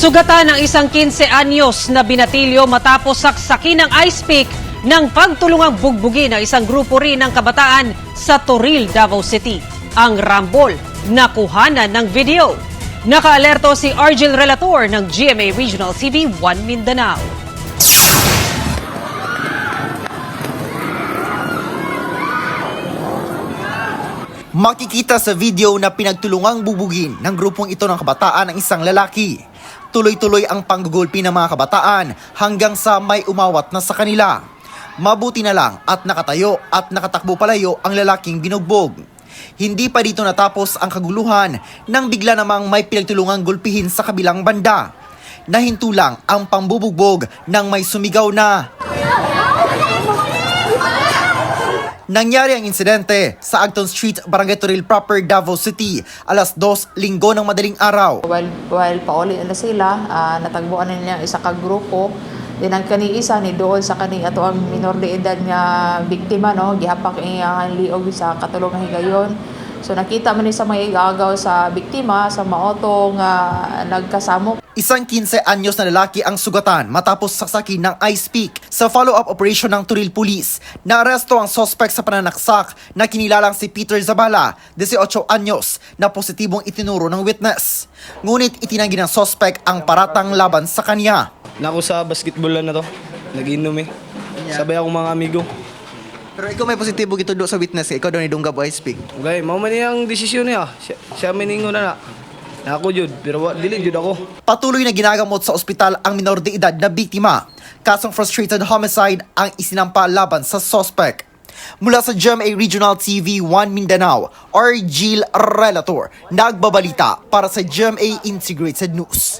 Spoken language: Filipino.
Sugatan ng isang 15 anyos na binatilyo matapos saksakin ng ice pick ng pagtulungang bugbugin ng isang grupo rin ng kabataan sa Toril, Davao City. Ang rambol, nakuhanan ng video. Nakaalerto si Argel Relator ng GMA Regional TV 1 Mindanao. Makikita sa video na pinagtulungang bubugin ng grupong ito ng kabataan ang isang lalaki. Tuloy-tuloy ang panggugulpi ng mga kabataan hanggang sa may umawat na sa kanila. Mabuti na lang at nakatayo at nakatakbo palayo ang lalaking binugbog. Hindi pa dito natapos ang kaguluhan nang bigla namang may pinagtulungang gulpihin sa kabilang banda. Nahinto lang ang pambubugbog nang may sumigaw na. Nangyari ang insidente sa Agton Street, Barangay Toril Proper, Davao City, alas 2 linggo ng madaling araw. While pauli na sila, natagbuan na niya isa ka grupo. Din ang kani-isa ni dool sa kani ato ang minor de edad nga biktima, no, gihapak ang liog sa katulong nga higayon. So nakita man ni sa mga igagaw sa biktima sa maotong nagkasamok. Isang 15 anyos na lalaki ang sugatan matapos saksakin ng ice pick. Sa follow-up operation ng Toril Police, naaresto ang suspect sa pananaksak na kinilalang si Peter Zabala, 18 anyos, na positibong itinuro ng witness. Ngunit itinanggi ng suspect ang paratang laban sa kanya. Nako sa basketball na to, nag-inom eh. Sabay akong mga amigo. Pero ikaw may positibo gito do sa witness, ikaw daw ni Dunggab o ice pick. Okay, mao man ang desisyon niya. Siya miningo na. Ako jud, pero dili jud ako. Patuloy na ginagamot sa ospital ang minor de edad na biktima. Kasong frustrated homicide ang isinampa laban sa suspect. Mula sa GMA Regional TV 1 Mindanao, Argel Relator, nagbabalita para sa GMA Integrated News.